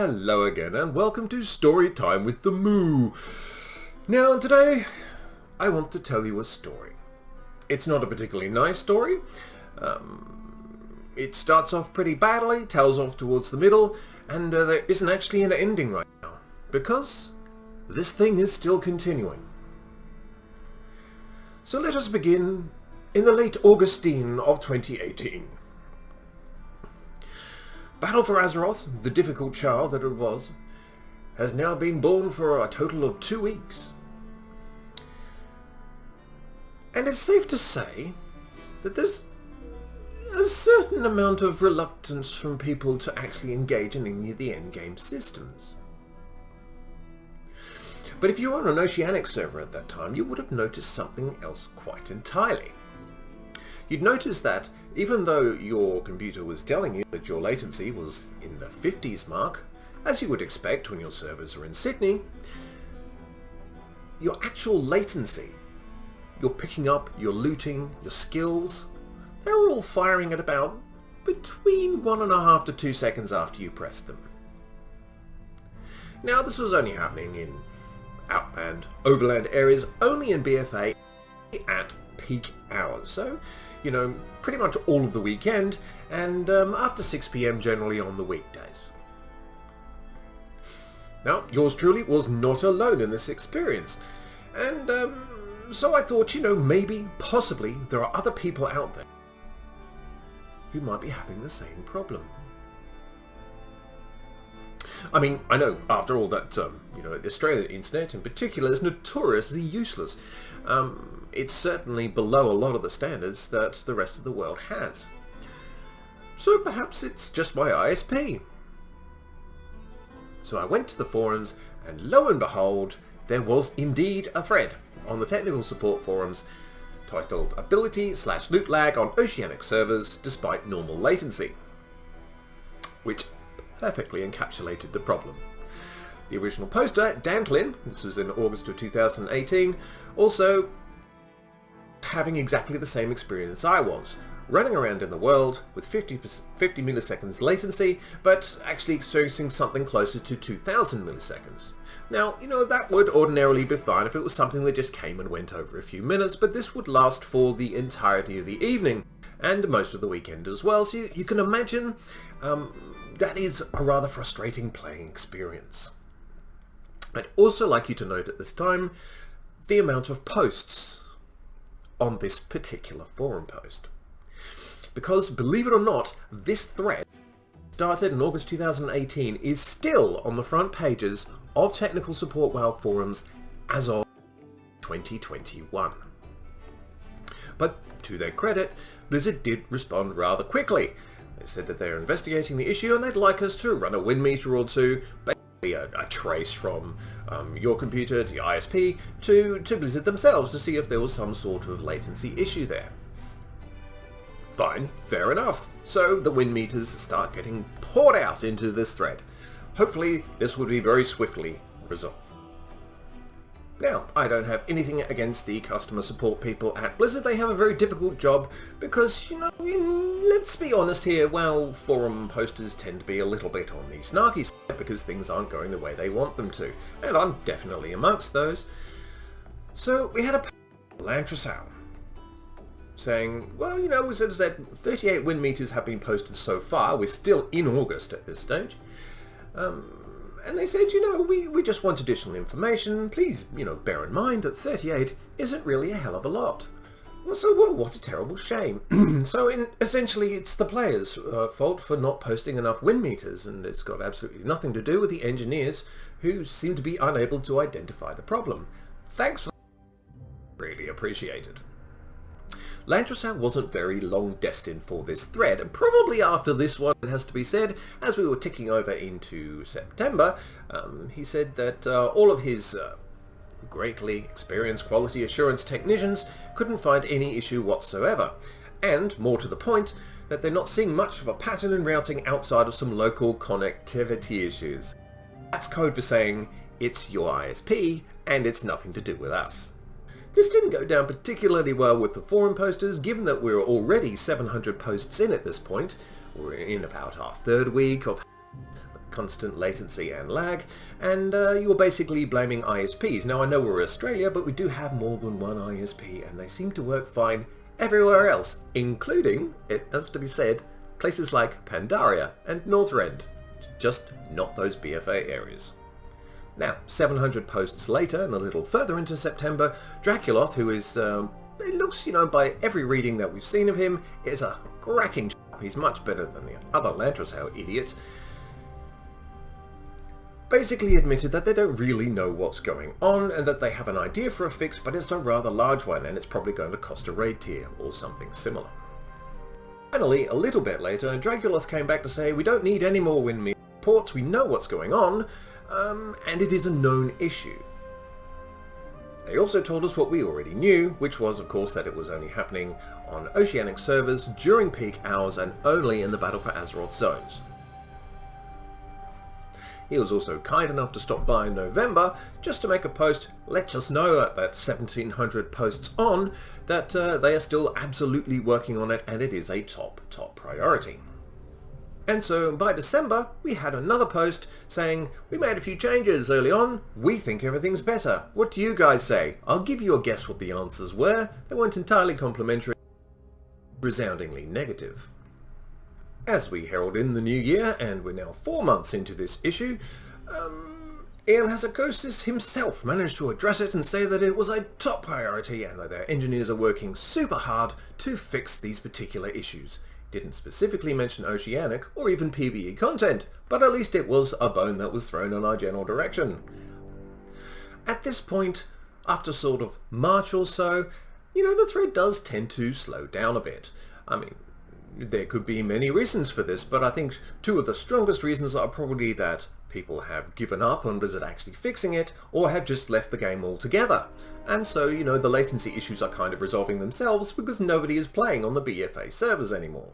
Hello again and welcome to Story Time with the Moo. Now today I want to tell you a story. It's not a particularly nice story. It starts off pretty badly, tails off towards the middle, and there isn't actually an ending right now, because this thing is still continuing. So let us begin in the late Augustine of 2018. Battle for Azeroth, the difficult child that it was, has now been born for a total of 2 weeks. And it's safe to say that there's a certain amount of reluctance from people to actually engage in any of the endgame systems. But if you were on an Oceanic server at that time, you would have noticed something else quite entirely. You'd notice that even though your computer was telling you that your latency was in the 50s mark, as you would expect when your servers are in Sydney, your actual latency, your picking up, your looting, your skills, they were all firing at about between 1.5 to 2 seconds after you pressed them. Now this was only happening in outland, overland areas, only in BFA at peak hours, so pretty much all of the weekend, and after 6 PM generally on the weekdays. Now, yours truly was not alone in this experience, and so I thought, maybe, possibly, there are other people out there who might be having the same problem. I mean, I know, after all, that, the Australian internet in particular is notoriously useless. It's certainly below a lot of the standards that the rest of the world has. So perhaps it's just my ISP. So I went to the forums, and lo and behold, there was indeed a thread on the technical support forums titled Ability/Loot Lag on Oceanic Servers Despite Normal Latency, which perfectly encapsulated the problem. The original poster, Dantlin, this was in August of 2018, also having exactly the same experience I was, running around in the world with 50 milliseconds latency, but actually experiencing something closer to 2000 milliseconds. Now, that would ordinarily be fine if it was something that just came and went over a few minutes, but this would last for the entirety of the evening, and most of the weekend as well, so you can imagine that is a rather frustrating playing experience. I'd also like you to note at this time the amount of posts on this particular forum post. Because, believe it or not, this thread, started in August 2018, is still on the front pages of Technical Support WoW forums as of 2021. But, to their credit, Blizzard did respond rather quickly. They said that they're investigating the issue and they'd like us to run a win meter or two, a trace from your computer to your ISP to Blizzard themselves to see if there was some sort of latency issue there. Fine, fair enough. So the win meters start getting poured out into this thread. Hopefully this would be very swiftly resolved. Now, I don't have anything against the customer support people at Blizzard. They have a very difficult job because, let's be honest here, WoW forum posters tend to be a little bit on the snarky side because things aren't going the way they want them to. And I'm definitely amongst those. So we had a lautcy saying, well, we said that 38 win meters have been posted so far. We're still in August at this stage. And they said, we just want additional information. Please, bear in mind that 38 isn't really a hell of a lot. Well, what a terrible shame. So essentially it's the players' fault for not posting enough win meters, and it's got absolutely nothing to do with the engineers who seem to be unable to identify the problem. Thanks for that. Really appreciated. lautcy wasn't very long destined for this thread, and probably after this one, it has to be said, as we were ticking over into September, he said that all of his greatly experienced quality assurance technicians couldn't find any issue whatsoever, and, more to the point, that they're not seeing much of a pattern in routing outside of some local connectivity issues. That's code for saying, it's your ISP, and it's nothing to do with us. This didn't go down particularly well with the forum posters, given that we're already 700 posts in at this point. We're in about our third week of constant latency and lag, and you're basically blaming ISPs. Now I know we're Australia, but we do have more than one ISP, and they seem to work fine everywhere else, including, it has to be said, places like Pandaria and Northrend, just not those BFA areas. Now, 700 posts later, and a little further into September, Draculoth, who is, it looks, by every reading that we've seen of him, is a cracking chap. He's much better than the other Lantrasau idiot. Basically admitted that they don't really know what's going on, and that they have an idea for a fix, but it's a rather large one, and it's probably going to cost a raid tier, or something similar. Finally, a little bit later, Draculoth came back to say, we don't need any more windmill reports, we know what's going on, and it is a known issue. They also told us what we already knew, which was of course that it was only happening on Oceanic servers during peak hours and only in the Battle for Azeroth zones. He was also kind enough to stop by in November just to make a post, let us know at that 1700 posts on that they are still absolutely working on it and it is a top priority. And so by December we had another post saying, we made a few changes early on, we think everything's better. What do you guys say? I'll give you a guess what the answers were. They weren't entirely complimentary, resoundingly negative. As we herald in the new year, and we're now 4 months into this issue, Ian Hazakosis himself managed to address it and say that it was a top priority and that their engineers are working super hard to fix these particular issues. Didn't specifically mention Oceanic or even PvE content, but at least it was a bone that was thrown in our general direction. At this point, after sort of March or so, the thread does tend to slow down a bit. I mean, there could be many reasons for this, but I think two of the strongest reasons are probably that people have given up on Blizzard actually fixing it, or have just left the game altogether. And so, the latency issues are kind of resolving themselves because nobody is playing on the BFA servers anymore.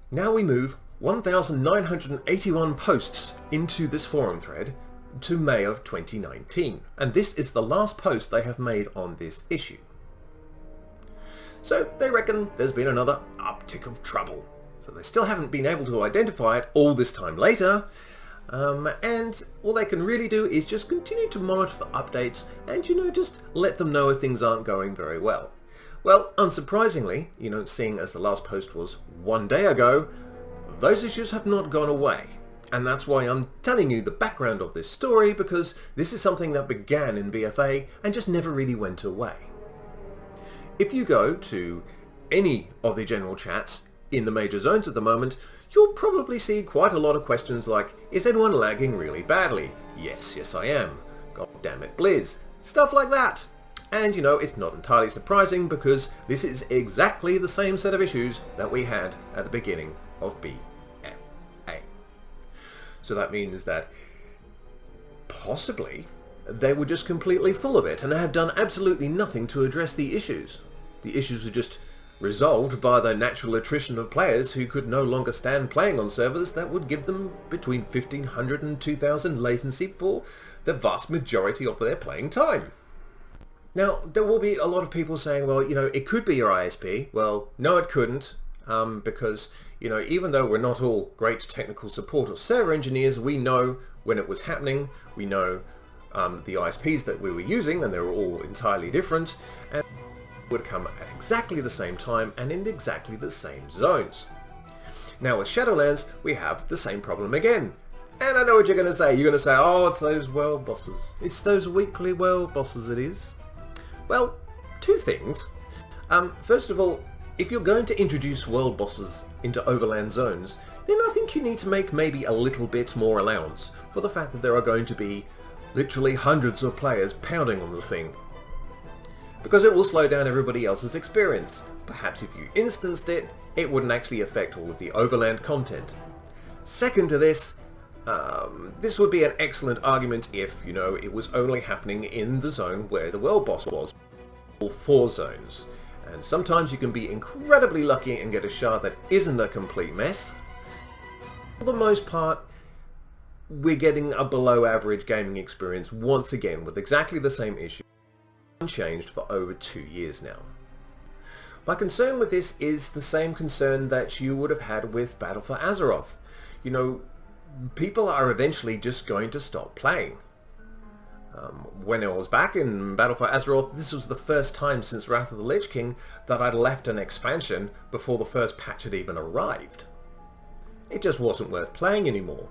Now we move 1,981 posts into this forum thread to May of 2019, and this is the last post they have made on this issue. So they reckon there's been another uptick of trouble. So they still haven't been able to identify it all this time later, and all they can really do is just continue to monitor for updates and, just let them know if things aren't going very well. Well, unsurprisingly, seeing as the last post was 1 day ago, those issues have not gone away. And that's why I'm telling you the background of this story, because this is something that began in BFA and just never really went away. If you go to any of the general chats in the major zones at the moment, you'll probably see quite a lot of questions like, is anyone lagging really badly? Yes I am. God damn it, Blizz. Stuff like that. And it's not entirely surprising because this is exactly the same set of issues that we had at the beginning of BFA. So that means that possibly they were just completely full of it and have done absolutely nothing to address the issues. The issues were just resolved by the natural attrition of players who could no longer stand playing on servers that would give them between 1,500 and 2,000 latency for the vast majority of their playing time. Now, there will be a lot of people saying, well, it could be your ISP. Well, no, it couldn't, because, even though we're not all great technical support or server engineers, we know when it was happening, we know the ISPs that we were using, and they were all entirely different, and would come at exactly the same time and in exactly the same zones. Now with Shadowlands, we have the same problem again. And I know what you're going to say. You're going to say, oh, it's those world bosses. It's those weekly world bosses it is. Well, two things. First of all, if you're going to introduce world bosses into overland zones, then I think you need to make maybe a little bit more allowance for the fact that there are going to be literally hundreds of players pounding on the thing. Because it will slow down everybody else's experience. Perhaps if you instanced it, it wouldn't actually affect all of the overland content. Second to this, this would be an excellent argument if, it was only happening in the zone where the world boss was, or 4 zones. And sometimes you can be incredibly lucky and get a shard that isn't a complete mess. For the most part, we're getting a below average gaming experience once again with exactly the same issue, unchanged for over 2 years now. My concern with this is the same concern that you would have had with Battle for Azeroth. people are eventually just going to stop playing. When I was back in Battle for Azeroth, this was the first time since Wrath of the Lich King that I'd left an expansion before the first patch had even arrived. It just wasn't worth playing anymore.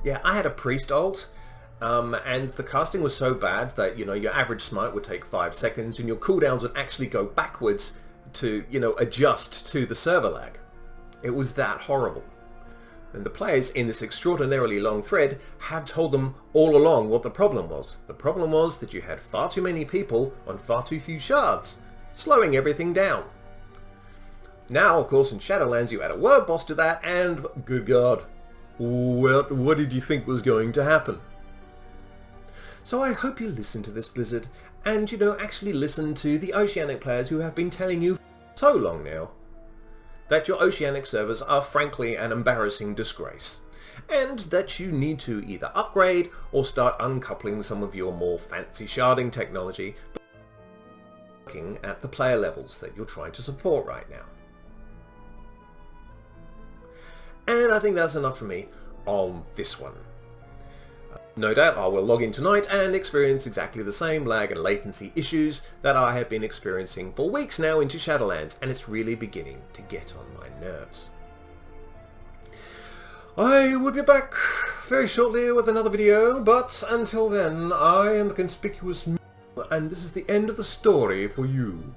Yeah, I had a priest ult, and the casting was so bad that, you know, your average smite would take 5 seconds and your cooldowns would actually go backwards to, you know, adjust to the server lag. It was that horrible. And the players in this extraordinarily long thread have told them all along what the problem was. The problem was that you had far too many people on far too few shards, slowing everything down. Now, of course, in Shadowlands you add a word boss to that, and good God, what did you think was going to happen? So I hope you listen to this, Blizzard, and, you know, actually listen to the Oceanic players who have been telling you for so long now that your Oceanic servers are frankly an embarrassing disgrace, and that you need to either upgrade or start uncoupling some of your more fancy sharding technology, looking at the player levels that you're trying to support right now. And I think that's enough for me on this one. No doubt I will log in tonight and experience exactly the same lag and latency issues that I have been experiencing for weeks now into Shadowlands, and it's really beginning to get on my nerves. I will be back very shortly with another video, but until then, I am the conspicuous and this is the end of the story for you.